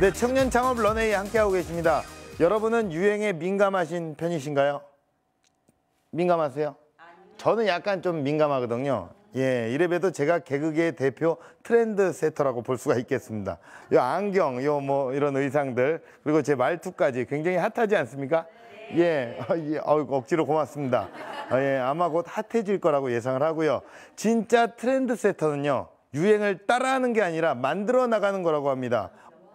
네, 청년 창업 런웨이 함께하고 계십니다. 여러분은 유행에 민감하신 편이신가요? 민감하세요? 저는 약간 좀 민감하거든요. 예, 이래봬도 제가 개그계 대표 트렌드 세터라고 볼 수가 있겠습니다. 요 안경, 요 뭐 이런 의상들, 그리고 제 말투까지 굉장히 핫하지 않습니까? 예, 억지로 고맙습니다. 예, 아마 곧 핫해질 거라고 예상을 하고요. 진짜 트렌드 세터는요, 유행을 따라하는 게 아니라 만들어 나가는 거라고 합니다.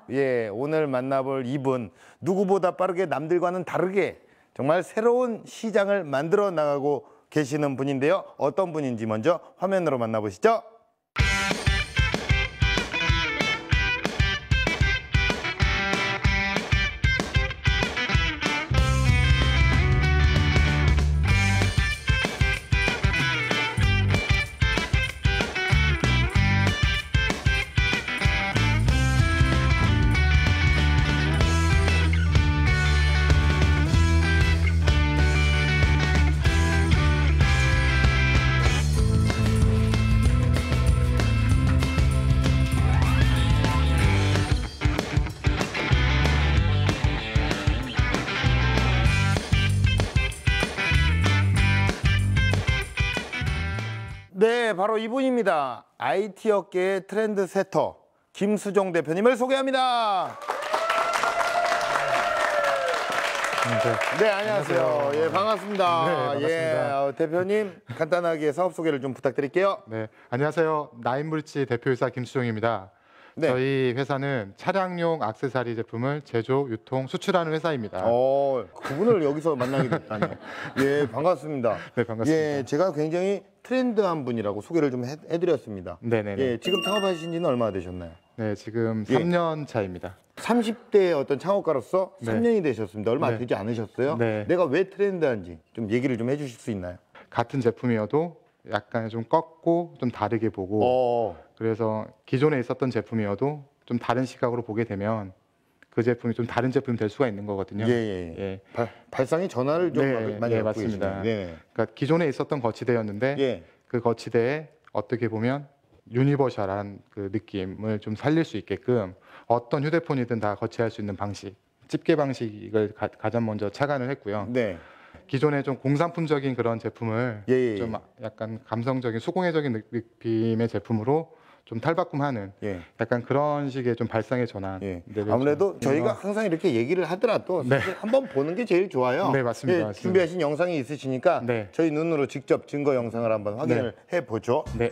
예, 오늘 만나볼 이분, 누구보다 빠르게 남들과는 다르게 정말 새로운 시장을 만들어 나가고 계시는 분인데요. 어떤 분인지 먼저 화면으로 만나보시죠. 네, 바로 이분입니다. IT 업계의 트렌드 세터 김수종 대표님을 소개합니다. 네, 안녕하세요. 예, 반갑습니다. 네, 반갑습니다. 예, 대표님 간단하게 사업 소개를 좀 부탁드릴게요. 네, 안녕하세요. 나인브리지 대표이사 김수종입니다. 네. 저희 회사는 차량용 액세서리 제품을 제조, 유통, 수출하는 회사입니다. 그분을 여기서 만나게 됐다니. 예, 반갑습니다. 네, 반갑습니다. 예, 제가 굉장히 트렌드한 분이라고 소개를 좀 해드렸습니다. 네네네. 예, 지금 창업하신 지는 얼마나 되셨나요? 네, 지금 예. 3년 차입니다. 30대의 어떤 창업가로서 네. 3년이 되셨습니다. 얼마 네. 되지 않으셨어요? 네. 내가 왜 트렌드한지 좀 얘기를 좀 해주실 수 있나요? 같은 제품이어도 약간 좀 꺾고 좀 다르게 보고 그래서 기존에 있었던 제품이어도 좀 다른 시각으로 보게 되면 그 제품이 좀 다른 제품이 될 수가 있는 거거든요. 예. 발상의 전환을 좀 네, 많이 네, 갖고 맞습니다. 계시네요. 네. 그러니까 기존에 있었던 거치대였는데 예. 그 거치대에 어떻게 보면 유니버셜한 그 느낌을 좀 살릴 수 있게끔 어떤 휴대폰이든 다 거치할 수 있는 방식, 집게 방식을 가장 먼저 착안을 했고요. 네. 기존에 좀 공산품적인 그런 제품을 좀 약간 감성적인 수공예적인 느낌의 제품으로 좀 탈바꿈하는 약간 그런 식의 좀 발상의 전환. 아무래도 저희가 항상 이렇게 얘기를 하더라도 사실 한번 보는 게 제일 좋아요. 네, 맞습니다. 준비하신 영상이 있으시니까 저희 눈으로 직접 증거 영상을 한번 확인을 해보죠. 네,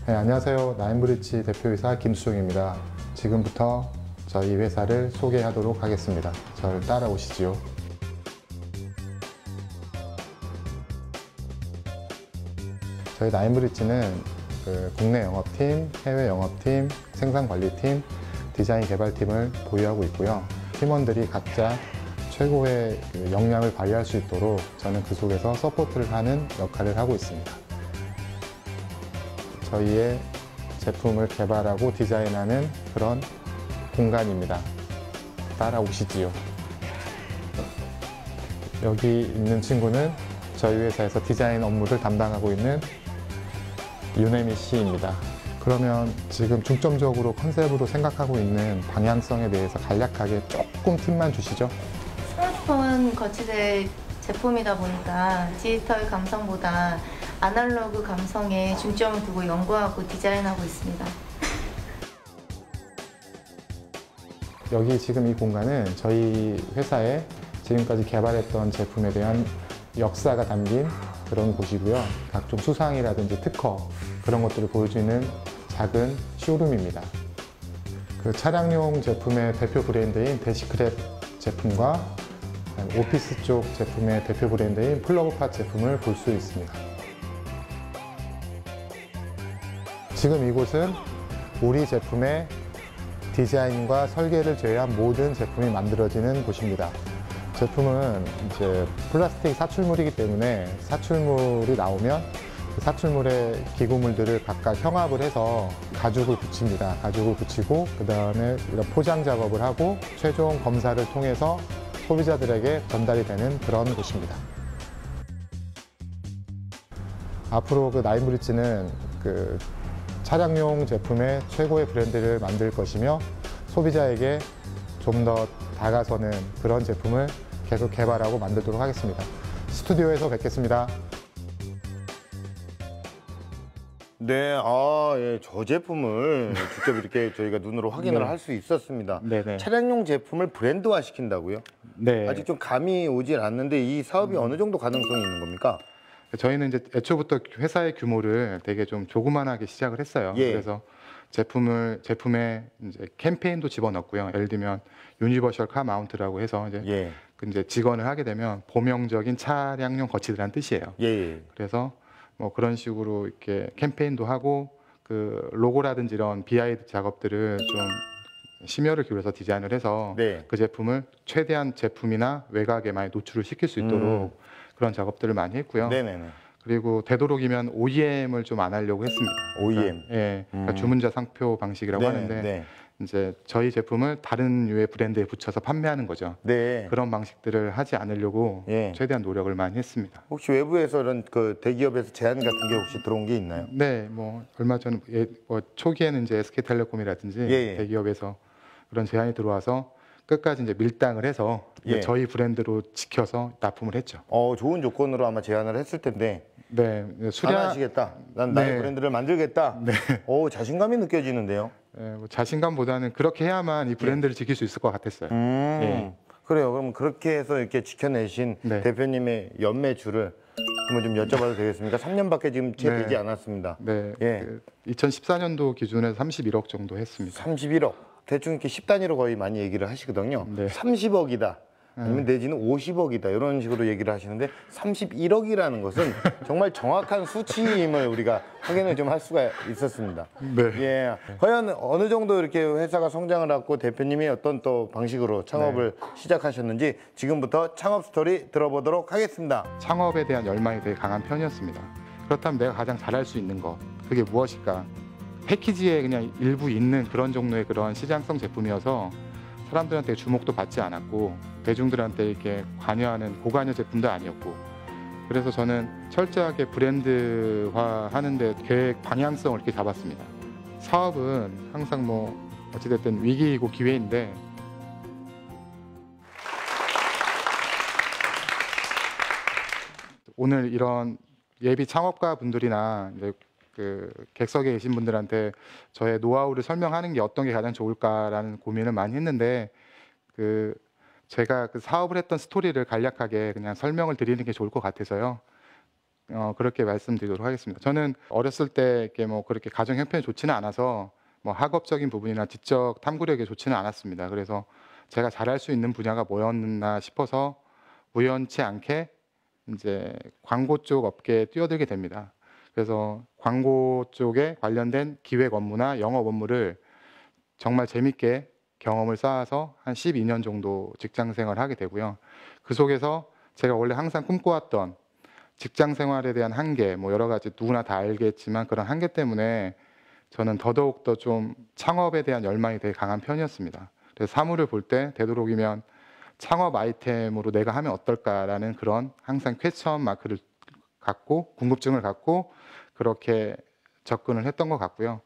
안녕하세요. 나인브리지 대표이사 김수종입니다. 지금부터 저희 회사를 소개하도록 하겠습니다. 저를 따라오시지요. 저희 나인브리지는 국내 영업팀, 해외 영업팀, 생산관리팀, 디자인 개발팀을 보유하고 있고요. 팀원들이 각자 최고의 역량을 발휘할 수 있도록 저는 그 속에서 서포트를 하는 역할을 하고 있습니다. 저희의 제품을 개발하고 디자인하는 그런 공간입니다. 따라오시지요. 여기 있는 친구는 저희 회사에서 디자인 업무를 담당하고 있는 윤혜미 씨입니다. 그러면 지금 중점적으로 컨셉으로 생각하고 있는 방향성에 대해서 간략하게 조금 팁만 주시죠. 스마트폰 거치대 제품이다 보니까 디지털 감성보다 아날로그 감성에 중점을 두고 연구하고 디자인하고 있습니다. 여기 지금 이 공간은 저희 회사에 지금까지 개발했던 제품에 대한 역사가 담긴 그런 곳이고요. 각종 수상이라든지 특허 그런 것들을 보여주는 작은 쇼룸입니다. 그 차량용 제품의 대표 브랜드인 데시크랩 제품과 오피스 쪽 제품의 대표 브랜드인 플러그팟 제품을 볼 수 있습니다. 지금 이곳은 우리 제품의 디자인과 설계를 제외한 모든 제품이 만들어지는 곳입니다. 제품은 이제 플라스틱 사출물이기 때문에 사출물이 나오면 그 사출물의 기구물들을 각각 형압을 해서 가죽을 붙입니다. 가죽을 붙이고 그 다음에 이런 포장 작업을 하고 최종 검사를 통해서 소비자들에게 전달이 되는 그런 곳입니다. 앞으로 그 나인브리지는 그 차량용 제품의 최고의 브랜드를 만들 것이며 소비자에게 좀 더 다가서는 그런 제품을 계속 개발하고 만들도록 하겠습니다. 스튜디오에서 뵙겠습니다. 네, 예, 저 제품을 직접 이렇게 저희가 눈으로 확인을 네. 할 수 있었습니다. 네네. 차량용 제품을 브랜드화 시킨다고요? 네. 아직 좀 감이 오질 않는데 이 사업이 어느 정도 가능성이 있는 겁니까? 저희는 이제 애초부터 회사의 규모를 되게 좀 조그만하게 시작을 했어요. 예. 그래서 제품에 이제 캠페인도 집어넣고요. 예를 들면 유니버셜 카 마운트라고 해서 이제 예, 이제 직원을 하게 되면 보명적인 차량용 거치대라는 뜻이에요. 예, 예. 그래서 뭐 그런 식으로 이렇게 캠페인도 하고 그 로고라든지 이런 BI 작업들을 좀 심혈을 기울여서 디자인을 해서 네. 그 제품을 최대한 제품이나 외곽에 많이 노출을 시킬 수 있도록 그런 작업들을 많이 했고요. 네네네. 그리고 되도록이면 OEM을 좀 안 하려고 했습니다. OEM. 예, 그러니까 주문자 상표 방식이라고 네네, 하는데 네. 이제 저희 제품을 다른 유의 브랜드에 붙여서 판매하는 거죠. 네. 그런 방식들을 하지 않으려고 예. 최대한 노력을 많이 했습니다. 혹시 외부에서 이런 그 대기업에서 제안 같은 게 혹시 들어온 게 있나요? 네, 뭐 얼마 전 뭐 초기에는 이제 SK텔레콤이라든지 예. 대기업에서 그런 제안이 들어와서 끝까지 이제 밀당을 해서 이제 예. 저희 브랜드로 지켜서 납품을 했죠. 좋은 조건으로 아마 제안을 했을 텐데 네, 안 수량 하시겠다. 난 나의 네. 브랜드를 만들겠다. 네. 자신감이 느껴지는데요. 뭐 자신감보다는 그렇게 해야만 이 브랜드를 지킬 수 있을 것 같았어요. 예. 그래요. 그럼 그렇게 해서 이렇게 지켜내신 네. 대표님의 연매출을 한번 좀 여쭤봐도 되겠습니까? 3년밖에 지금 채 네. 되지 않았습니다. 네, 예. 2014년도 기준에서 31억 정도 했습니다. 31억. 대충 이렇게 10단위로 거의 많이 얘기를 하시거든요. 네. 30억이다. 아니면 내지는 50억이다. 이런 식으로 얘기를 하시는데 31억이라는 것은 정말 정확한 수치임을 우리가 확인을 좀 할 수가 있었습니다. 네. 예. 과연 어느 정도 이렇게 회사가 성장을 하고 대표님이 어떤 또 방식으로 창업을 시작하셨는지 지금부터 창업 스토리 들어보도록 하겠습니다. 창업에 대한 열망이 되게 강한 편이었습니다. 그렇다면 내가 가장 잘할 수 있는 것, 그게 무엇일까? 패키지에 그냥 일부 있는 그런 종류의 그런 시장성 제품이어서 사람들한테 주목도 받지 않았고 대중들한테 이렇게 관여하는 고관여 제품도 아니었고, 그래서 저는 철저하게 브랜드화 하는데 계획 방향성을 이렇게 잡았습니다. 사업은 항상 뭐 어찌됐든 위기이고 기회인데 오늘 이런 예비 창업가 분들이나 이제 그 객석에 계신 분들한테 저의 노하우를 설명하는 게 어떤 게 가장 좋을까라는 고민을 많이 했는데 제가 그 사업을 했던 스토리를 간략하게 그냥 설명을 드리는 게 좋을 것 같아서요. 그렇게 말씀드리도록 하겠습니다. 저는 어렸을 때 이렇게 뭐 그렇게 가정 형편이 좋지는 않아서 뭐 학업적인 부분이나 지적 탐구력이 좋지는 않았습니다. 그래서 제가 잘할 수 있는 분야가 뭐였나 싶어서 우연치 않게 이제 광고 쪽 업계에 뛰어들게 됩니다. 그래서 광고 쪽에 관련된 기획 업무나 영업 업무를 정말 재밌게 경험을 쌓아서 한 12년 정도 직장 생활을 하게 되고요. 그 속에서 제가 원래 항상 꿈꿔왔던 직장 생활에 대한 한계, 뭐 여러 가지 누구나 다 알겠지만 그런 한계 때문에 저는 더더욱 더 좀 창업에 대한 열망이 되게 강한 편이었습니다. 그래서 사물을 볼 때 되도록이면 창업 아이템으로 내가 하면 어떨까라는 그런 항상 퀘스천 마크를 갖고 궁금증을 갖고 그렇게 접근을 했던 것 같고요.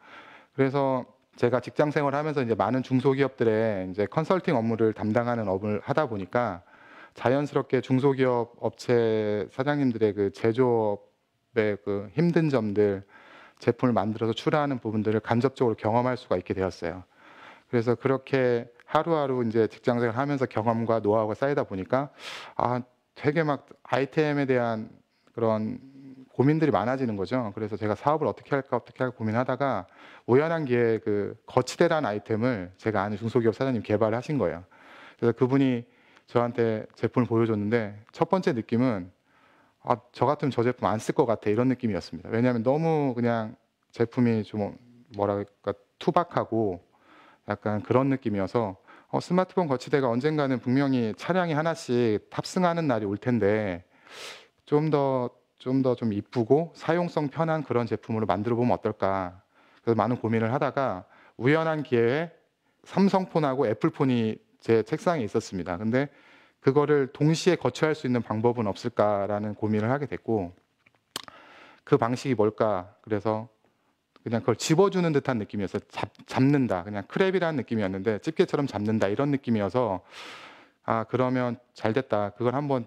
그래서 제가 직장 생활을 하면서 이제 많은 중소기업들의 이제 컨설팅 업무를 담당하는 업을 하다 보니까 자연스럽게 중소기업 업체 사장님들의 그 제조업의 그 힘든 점들, 제품을 만들어서 출하하는 부분들을 간접적으로 경험할 수가 있게 되었어요. 그래서 그렇게 하루하루 이제 직장 생활을 하면서 경험과 노하우가 쌓이다 보니까 되게 막 아이템에 대한 그런 고민들이 많아지는 거죠. 그래서 제가 사업을 어떻게 할까 고민하다가 우연한 기회에 그 거치대라는 아이템을 제가 아는 중소기업 사장님 개발을 하신 거예요. 그래서 그분이 저한테 제품을 보여줬는데 첫 번째 느낌은 저 같으면 저 제품 안 쓸 것 같아 이런 느낌이었습니다. 왜냐하면 너무 그냥 제품이 좀 뭐랄까 투박하고 약간 그런 느낌이어서 스마트폰 거치대가 언젠가는 분명히 차량이 하나씩 탑승하는 날이 올 텐데 좀 더 좀 이쁘고 사용성 편한 그런 제품으로 만들어 보면 어떨까. 그래서 많은 고민을 하다가 우연한 기회에 삼성폰하고 애플폰이 제 책상에 있었습니다. 근데 그거를 동시에 거치할 수 있는 방법은 없을까라는 고민을 하게 됐고 그 방식이 뭘까. 그래서 그냥 그걸 집어주는 듯한 느낌이었어요. 잡는다. 그냥 크랩이라는 느낌이었는데 집게처럼 잡는다 이런 느낌이어서 아 그러면 잘 됐다. 그걸 한번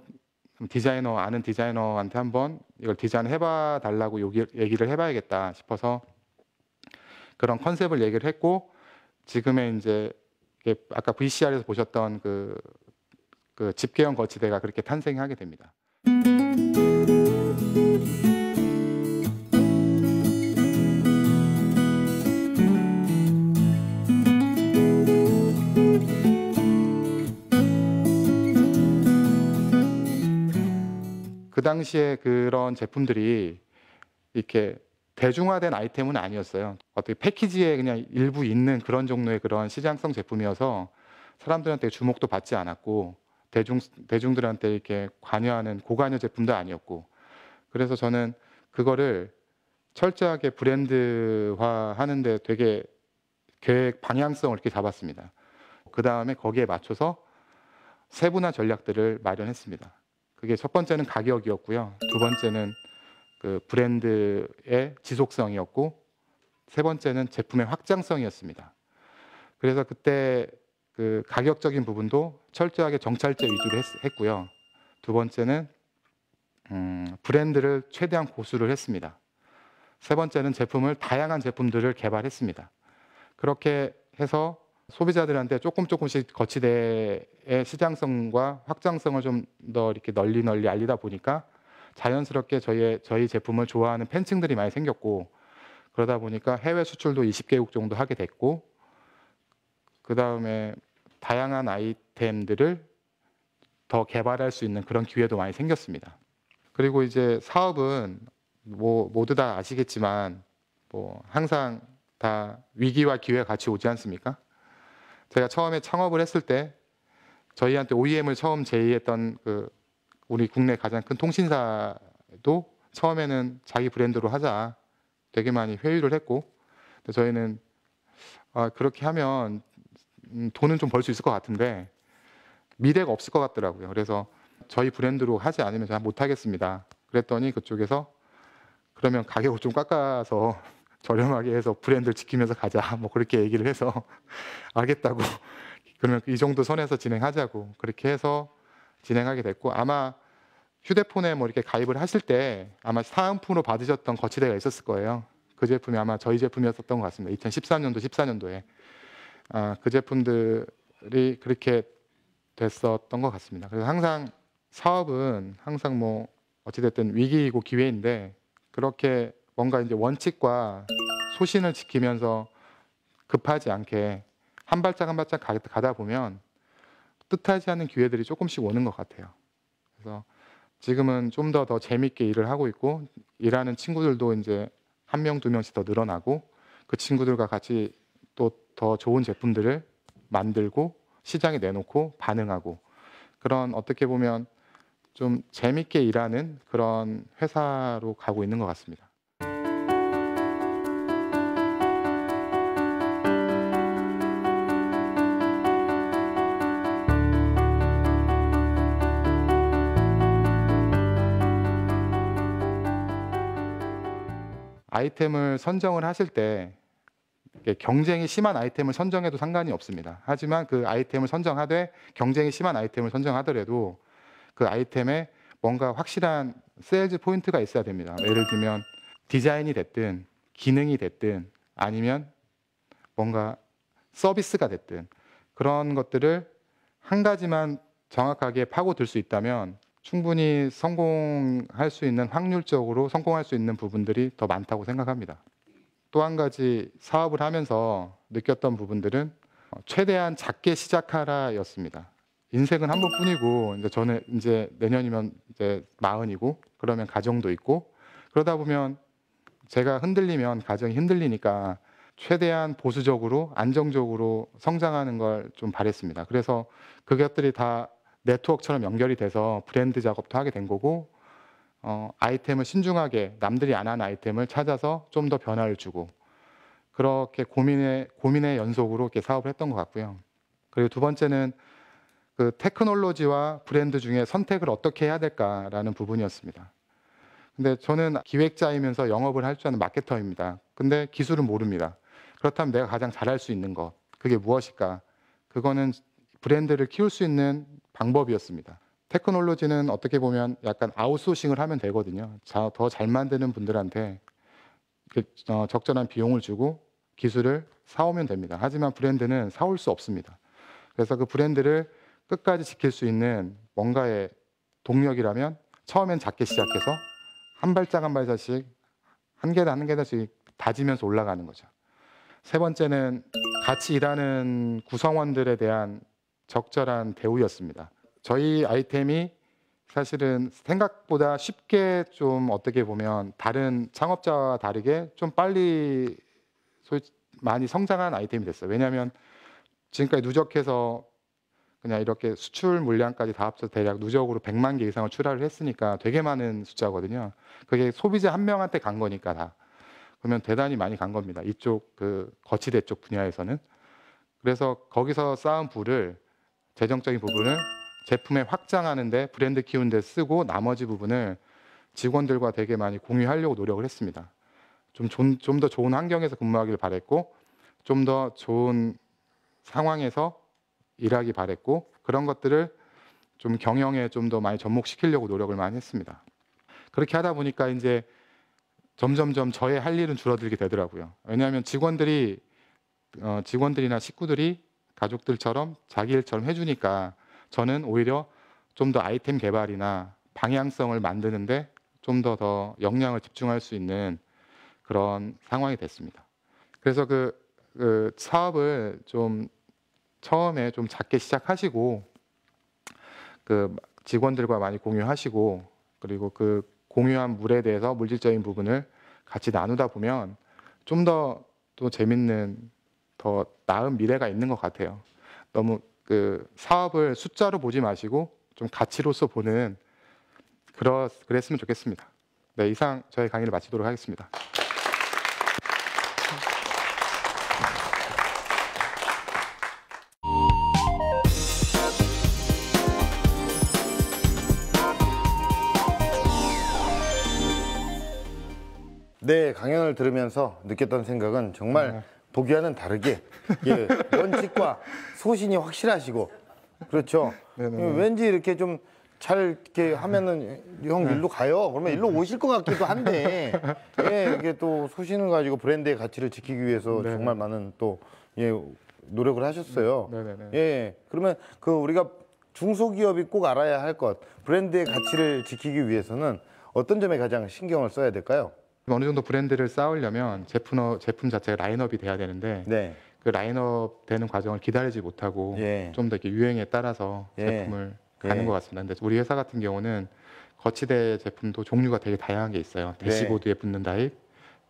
아는 디자이너한테 한번 이걸 디자인해봐 달라고 얘기를 해봐야겠다 싶어서 그런 컨셉을 얘기를 했고 지금의 이제 아까 VCR에서 보셨던 그 집게형 거치대가 그렇게 탄생하게 됩니다. 그 당시에 그런 제품들이 이렇게 대중화된 아이템은 아니었어요. 어떻게 패키지에 그냥 일부 있는 그런 종류의 그런 시장성 제품이어서 사람들한테 주목도 받지 않았고 대중들한테 이렇게 관여하는 고관여 제품도 아니었고 그래서 저는 그거를 철저하게 브랜드화하는데 되게 계획 방향성을 이렇게 잡았습니다. 그 다음에 거기에 맞춰서 세분화 전략들을 마련했습니다. 그게 첫 번째는 가격이었고요. 두 번째는 그 브랜드의 지속성이었고 세 번째는 제품의 확장성이었습니다. 그래서 그때 그 가격적인 부분도 철저하게 정찰제 위주로 했고요. 두 번째는 브랜드를 최대한 고수를 했습니다. 세 번째는 다양한 제품들을 개발했습니다. 그렇게 해서 소비자들한테 조금씩 거치대의 시장성과 확장성을 좀 더 이렇게 널리 알리다 보니까 자연스럽게 저희 제품을 좋아하는 팬층들이 많이 생겼고 그러다 보니까 해외 수출도 20개국 정도 하게 됐고 그 다음에 다양한 아이템들을 더 개발할 수 있는 그런 기회도 많이 생겼습니다. 그리고 이제 사업은 모두 다 아시겠지만 항상 다 위기와 기회가 같이 오지 않습니까? 제가 처음에 창업을 했을 때 저희한테 OEM을 처음 제의했던 우리 국내 가장 큰 통신사도 처음에는 자기 브랜드로 하자 되게 많이 회유를 했고 저희는 그렇게 하면 돈은 좀 벌 수 있을 것 같은데 미래가 없을 것 같더라고요. 그래서 저희 브랜드로 하지 않으면 잘 못하겠습니다. 그랬더니 그쪽에서 그러면 가격을 좀 깎아서 저렴하게 해서 브랜드를 지키면서 가자 그렇게 얘기를 해서 알겠다고 그러면 이 정도 선에서 진행하자고 그렇게 해서 진행하게 됐고 아마 휴대폰에 이렇게 가입을 하실 때 아마 사은품으로 받으셨던 거치대가 있었을 거예요. 그 제품이 아마 저희 제품이었던 것 같습니다. 2013년도, 14년도에 그 제품들이 그렇게 됐었던 것 같습니다. 그래서 항상 사업은 항상 어찌됐든 위기이고 기회인데 그렇게 뭔가 이제 원칙과 소신을 지키면서 급하지 않게 한 발짝 한 발짝 가다 보면 뜻하지 않은 기회들이 조금씩 오는 것 같아요. 그래서 지금은 좀 더 재밌게 일을 하고 있고 일하는 친구들도 이제 1명, 2명씩 더 늘어나고 그 친구들과 같이 또 더 좋은 제품들을 만들고 시장에 내놓고 반응하고 그런 어떻게 보면 좀 재밌게 일하는 그런 회사로 가고 있는 것 같습니다. 아이템을 선정을 하실 때 경쟁이 심한 아이템을 선정해도 상관이 없습니다. 하지만 그 아이템을 선정하되 경쟁이 심한 아이템을 선정하더라도 그 아이템에 뭔가 확실한 세일즈 포인트가 있어야 됩니다. 예를 들면 디자인이 됐든 기능이 됐든 아니면 뭔가 서비스가 됐든 그런 것들을 한 가지만 정확하게 파고들 수 있다면 충분히 성공할 수 있는 확률적으로 성공할 수 있는 부분들이 더 많다고 생각합니다. 또 한 가지 사업을 하면서 느꼈던 부분들은 최대한 작게 시작하라였습니다. 인생은 한 번뿐이고 이제 저는 이제 내년이면 이제 40이고 그러면 가정도 있고 그러다 보면 제가 흔들리면 가정이 흔들리니까 최대한 보수적으로 안정적으로 성장하는 걸 좀 바랬습니다. 그래서 그것들이 다 네트워크처럼 연결이 돼서 브랜드 작업도 하게 된 거고 아이템을 신중하게 남들이 안 하는 아이템을 찾아서 좀 더 변화를 주고 그렇게 고민의 연속으로 이렇게 사업을 했던 것 같고요. 그리고 두 번째는 그 테크놀로지와 브랜드 중에 선택을 어떻게 해야 될까라는 부분이었습니다. 근데 저는 기획자이면서 영업을 할 줄 아는 마케터입니다. 근데 기술은 모릅니다. 그렇다면 내가 가장 잘할 수 있는 것, 그게 무엇일까? 그거는 브랜드를 키울 수 있는 방법이었습니다. 테크놀로지는 어떻게 보면 약간 아웃소싱을 하면 되거든요. 더 잘 만드는 분들한테 적절한 비용을 주고 기술을 사오면 됩니다. 하지만 브랜드는 사올 수 없습니다. 그래서 그 브랜드를 끝까지 지킬 수 있는 뭔가의 동력이라면 처음엔 작게 시작해서 한 발짝 한 발짝씩 한 계단 한 계단씩 다지면서 올라가는 거죠. 세 번째는 같이 일하는 구성원들에 대한 적절한 대우였습니다. 저희 아이템이 사실은 생각보다 쉽게 좀 어떻게 보면 다른 창업자와 다르게 좀 빨리 많이 성장한 아이템이 됐어요. 왜냐하면 지금까지 누적해서 그냥 이렇게 수출 물량까지 다 합쳐서 대략 누적으로 100만 개 이상을 출하를 했으니까 되게 많은 숫자거든요. 그게 소비자 한 명한테 간 거니까 다. 그러면 대단히 많이 간 겁니다. 이쪽 그 거치대 쪽 분야에서는. 그래서 거기서 쌓은 부를 재정적인 부분을 제품에 확장하는데 브랜드 키우는 데 쓰고 나머지 부분을 직원들과 되게 많이 공유하려고 노력을 했습니다. 좀 더 좋은 환경에서 근무하길 바랬고 좀 더 좋은 상황에서 일하기 바랬고 그런 것들을 좀 경영에 좀 더 많이 접목시키려고 노력을 많이 했습니다. 그렇게 하다 보니까 이제 점점점 저의 할 일은 줄어들게 되더라고요. 왜냐하면 직원들이나 식구들이 가족들처럼 자기 일처럼 해주니까 저는 오히려 좀 더 아이템 개발이나 방향성을 만드는데 좀 더 역량을 집중할 수 있는 그런 상황이 됐습니다. 그래서 그 사업을 좀 처음에 좀 작게 시작하시고 그 직원들과 많이 공유하시고 그리고 그 공유한 물에 대해서 물질적인 부분을 같이 나누다 보면 좀 더 또 재밌는 더 나은 미래가 있는 것 같아요. 너무 그 사업을 숫자로 보지 마시고 좀 가치로서 보는 그랬으면 좋겠습니다. 네, 이상 저의 강의를 마치도록 하겠습니다. 네, 강연을 들으면서 느꼈던 생각은 정말 보기와는 다르게 예, 원칙과 소신이 확실하시고 그렇죠. 네네. 왠지 이렇게 좀 잘 이렇게 하면은 형 일로 가요. 그러면 일로 오실 것 같기도 한데 예, 이게 또 소신을 가지고 브랜드의 가치를 지키기 위해서 네네. 정말 많은 또 예, 노력을 하셨어요. 네네네. 예, 그러면 그 우리가 중소기업이 꼭 알아야 할 것, 브랜드의 가치를 지키기 위해서는 어떤 점에 가장 신경을 써야 될까요? 어느 정도 브랜드를 쌓으려면 제품 자체가 라인업이 돼야 되는데 네. 그 라인업 되는 과정을 기다리지 못하고 예. 좀 더 이렇게 유행에 따라서 예. 제품을 가는 예. 것 같습니다. 근데 우리 회사 같은 경우는 거치대 제품도 종류가 되게 다양한 게 있어요. 네. 대시보드에 붙는 타입,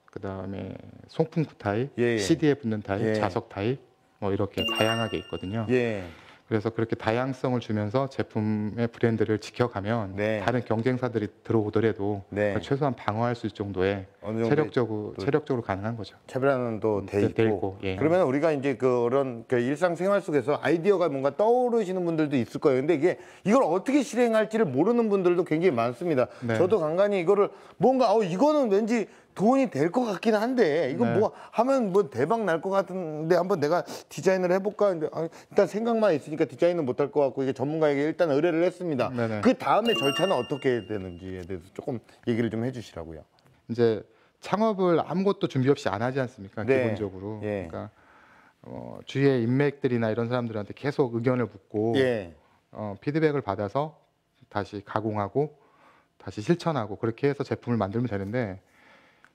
그다음에 송풍구 타입, 예. CD에 붙는 타입, 예. 자석 타입 뭐 이렇게 다양하게 있거든요. 예. 그래서 그렇게 다양성을 주면서 제품의 브랜드를 지켜가면 네. 다른 경쟁사들이 들어오더라도 네. 최소한 방어할 수 있을 정도의 어느 정도 체력적으로 가능한 거죠. 차별화는 또 돼 돼 있고. 있고, 예. 그러면 우리가 이제 그런 그 일상생활 속에서 아이디어가 뭔가 떠오르시는 분들도 있을 거예요. 근데 이걸 어떻게 실행할지를 모르는 분들도 굉장히 많습니다. 네. 저도 간간히 이거를 뭔가 이거는 왠지 돈이 될 것 같긴 한데 이거 네. 뭐 하면 뭐 대박 날 것 같은데 한번 내가 디자인을 해볼까 근데 일단 생각만 있으니까 디자인은 못할 것 같고 이게 전문가에게 일단 의뢰를 했습니다. 네네. 그 다음에 절차는 어떻게 되는지에 대해서 조금 얘기를 좀 해주시라고요. 이제 창업을 아무것도 준비 없이 안 하지 않습니까? 네. 기본적으로. 예. 그러니까 주위의 인맥들이나 이런 사람들한테 계속 의견을 묻고 예. 피드백을 받아서 다시 가공하고 다시 실천하고 그렇게 해서 제품을 만들면 되는데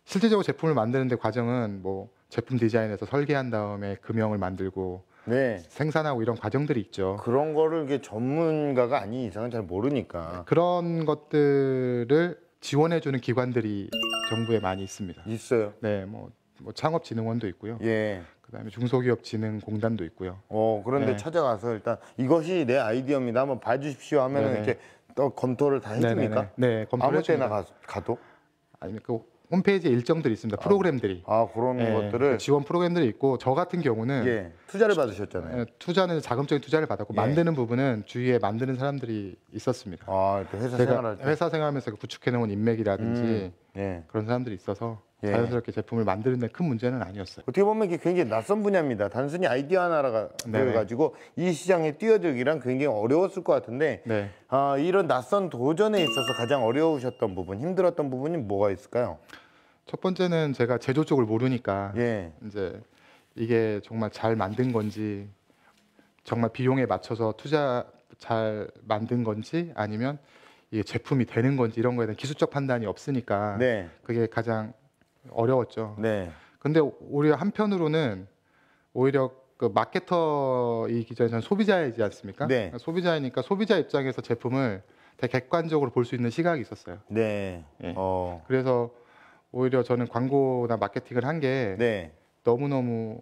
실질적으로 제품을 만드는데 과정은 뭐 제품 디자인에서 설계한 다음에 금형을 만들고 네. 생산하고 이런 과정들이 있죠. 그런 거를 이게 전문가가 아닌 이상은 잘 모르니까 그런 것들을 지원해주는 기관들이 정부에 많이 있습니다. 있어요. 네, 뭐 창업진흥원도 있고요. 예. 그다음에 중소기업진흥공단도 있고요. 그런데 네. 찾아가서 일단 이것이 내 아이디어입니다. 한번 봐주십시오 하면은 네네. 이렇게 또 검토를 다 해줍니까? 네, 검토를 아무 때나 해줍니다. 가도? 아니면 그 홈페이지에 일정들이 있습니다. 프로그램들이. 그런 예, 것들을 지원 프로그램들이 있고 저 같은 경우는 예, 투자를 받으셨잖아요. 투자는 자금적인 투자를 받았고 예. 만드는 부분은 주위에 만드는 사람들이 있었습니다. 또 회사 제가 생활할 때. 회사 생활하면서 구축해놓은 인맥이라든지 예. 그런 사람들이 있어서 예. 자연스럽게 제품을 만드는 데 큰 문제는 아니었어요. 어떻게 보면 이게 굉장히 낯선 분야입니다. 단순히 아이디어 하나가 네네. 가지고 이 시장에 뛰어들기란 굉장히 어려웠을 것 같은데 네. 이런 낯선 도전에 있어서 가장 어려우셨던 부분, 힘들었던 부분이 뭐가 있을까요? 첫 번째는 제가 제조 쪽을 모르니까 예, 이제 이게 정말 잘 만든 건지 정말 비용에 맞춰서 투자 잘 만든 건지 아니면 이게 제품이 되는 건지 이런 거에 대한 기술적 판단이 없으니까 네, 그게 가장 어려웠죠. 네, 근데 오히려 한편으로는 오히려 그 마케터이기 전에 저는 소비자이지 않습니까? 네. 소비자이니까 소비자 입장에서 제품을 되게 객관적으로 볼 수 있는 시각이 있었어요. 네, 예. 그래서 그래서 오히려 저는 광고나 마케팅을 한 게 네, 너무너무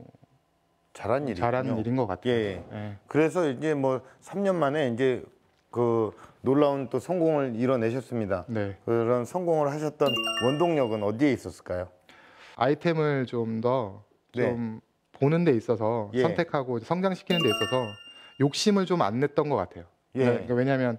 잘한 일이군요. 잘하는 일인 것 같아요. 예. 예. 그래서 이제 뭐 3년 만에 이제 그 놀라운 또 성공을 이뤄내셨습니다. 네. 그런 성공을 하셨던 원동력은 어디에 있었을까요? 아이템을 좀 더 좀 보는 데 있어서 예. 선택하고 성장시키는 데 있어서 욕심을 좀 안 냈던 것 같아요. 예. 그러니까 왜냐하면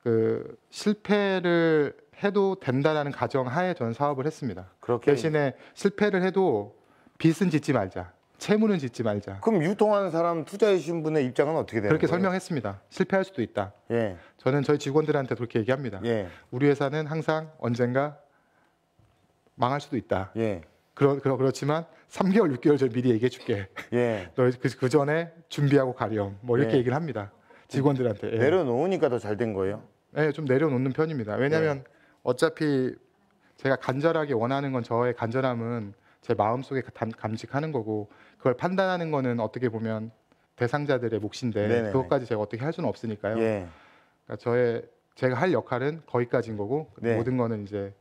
그 실패를 해도 된다라는 가정하에 저는 사업을 했습니다. 그렇게 대신에 실패를 해도 빚은 짓지 말자, 채무는 짓지 말자. 그럼 유통하는 사람 투자해 주신 분의 입장은 어떻게 되는 그렇게 거예요? 설명했습니다. 실패할 수도 있다. 예, 저는 저희 직원들한테 그렇게 얘기합니다. 예, 우리 회사는 항상 언젠가 망할 수도 있다. 예, 그렇지만 3개월, 6개월 전 미리 얘기해 줄게. 예. 너 그 전에 준비하고 가렴. 뭐 이렇게 예. 얘기를 합니다. 직원들한테. 예. 내려놓으니까 더 잘 된 거예요. 예, 좀 내려놓는 편입니다. 왜냐하면 어차피 제가 간절하게 원하는 건 저의 간절함은 제 마음속에 감직하는 거고 그걸 판단하는 거는 어떻게 보면 대상자들의 몫인데 네네네. 그것까지 제가 어떻게 할 수는 없으니까요. 예, 그러니까 제가 할 역할은 거기까지인 거고 네. 모든 거는 이제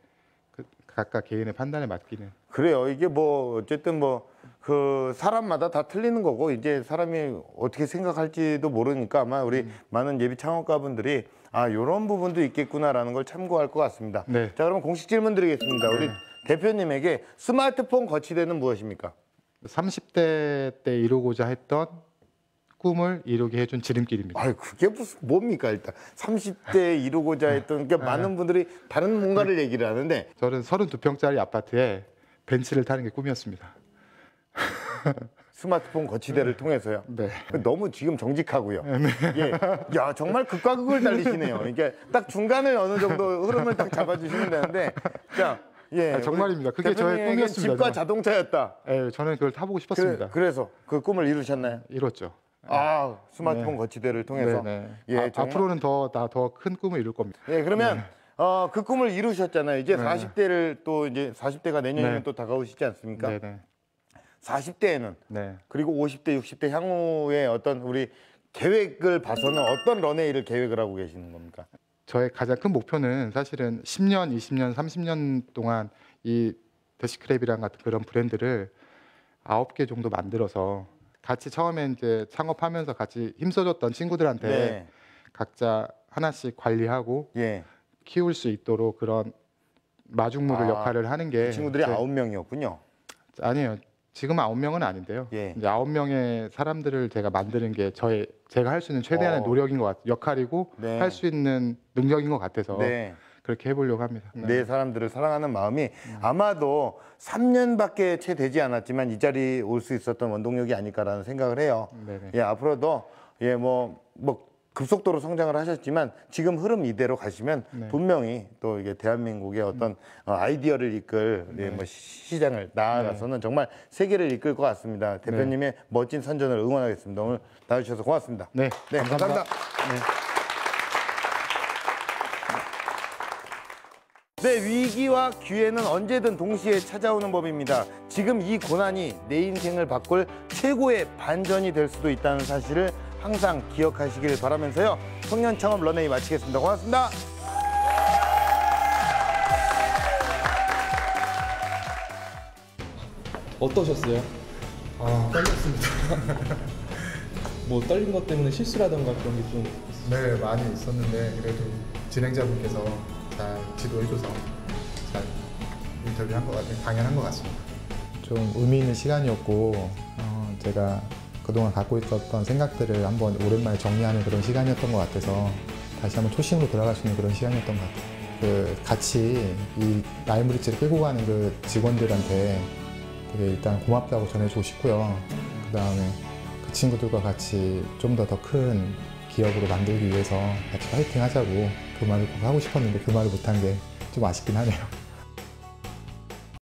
각각 개인의 판단에 맡기는. 그래요. 이게 뭐 어쨌든 뭐 그 사람마다 다 틀리는 거고 이제 사람이 어떻게 생각할지도 모르니까 아마 우리 많은 예비 창업가분들이 이런 부분도 있겠구나라는 걸 참고할 것 같습니다. 네. 자, 그럼 공식 질문 드리겠습니다. 우리 대표님에게 스마트폰 거치대는 무엇입니까? 30대 때 이루고자 했던 꿈을 이루게 해준 지름길입니다. 그게 무슨 뭡니까 일단 30대에 이루고자 했던 그러니까 많은 분들이 다른 뭔가를 얘기를 하는데 저는 32평짜리 아파트에 벤츠를 타는 게 꿈이었습니다. 스마트폰 거치대를 통해서요. 네. 너무 지금 정직하고요. 예. 야, 정말 극과 극을 달리시네요. 이게 딱 중간을 어느 정도 흐름을 딱 잡아주시면 되는데, 자, 예, 정말입니다. 그게 저의 대표님에겐 꿈이었습니다. 집과 정말. 자동차였다. 예, 저는 그걸 타보고 싶었습니다. 그래서 그 꿈을 이루셨나요? 이뤘죠. 스마트폰 네. 거치대를 통해서. 네. 예, 정말. 앞으로는 더 큰 꿈을 이룰 겁니다. 예, 그러면 그 꿈을 이루셨잖아요. 이제 40대를 또 이제 40대가 내년이면 네. 또 다가오시지 않습니까? 네네. 40대에는 네. 그리고 50대, 60대 향후에 어떤 우리 계획을 봐서는 어떤 런웨이를 계획을 하고 계시는 겁니까? 저의 가장 큰 목표는 사실은 10년, 20년, 30년 동안 이 대시크랩이랑 같은 그런 브랜드를 9개 정도 만들어서 같이 처음에 이제 창업하면서 같이 힘써줬던 친구들한테 네. 각자 하나씩 관리하고 예. 키울 수 있도록 그런 마중물 역할을 하는 게 그 친구들이 제- 9명이었군요. 아니에요. 지금 9명은 아닌데요. 예. 이제 9명의 사람들을 제가 만드는 게 제가 할 수 있는 최대한의 노력인 것 같아요. 역할이고 네. 할 수 있는 능력인 것 같아서 네. 그렇게 해보려고 합니다. 내 사람들을 사랑하는 마음이 아마도 3년밖에 채 되지 않았지만 이 자리에 올 수 있었던 원동력이 아닐까라는 생각을 해요. 네네. 예, 앞으로도 예, 뭐 급속도로 성장을 하셨지만 지금 흐름 이대로 가시면 네. 분명히 또 이게 대한민국의 어떤 아이디어를 이끌 예, 뭐 시장을 나아가서는 정말 세계를 이끌 것 같습니다. 대표님의 멋진 선전을 응원하겠습니다. 오늘 나와주셔서 고맙습니다. 네, 감사합니다. 네, 위기와 기회는 언제든 동시에 찾아오는 법입니다. 지금 이 고난이 내 인생을 바꿀 최고의 반전이 될 수도 있다는 사실을 항상 기억하시길 바라면서요. 청년 창업 런웨이 마치겠습니다. 고맙습니다. 어떠셨어요? 떨렸습니다. 뭐 떨린 것 때문에 실수라던가 그런 게 좀 네, 많이 있었는데 그래도 진행자분께서 잘 지도해줘서 잘 인터뷰한 것 같아요. 당연한 것 같습니다. 좀 의미 있는 시간이었고 제가 그동안 갖고 있었던 생각들을 한번 오랜만에 정리하는 그런 시간이었던 것 같아서 다시 한번 초심으로 돌아갈 수 있는 그런 시간이었던 것 같아요. 같이 이 나이브리지를 끌고 가는 그 직원들한테 되게 일단 고맙다고 전해주고 싶고요. 그 다음에 그 친구들과 같이 좀 더 큰 기업으로 만들기 위해서 같이 파이팅 하자고 그 말을 꼭 하고 싶었는데 그 말을 못한 게 좀 아쉽긴 하네요.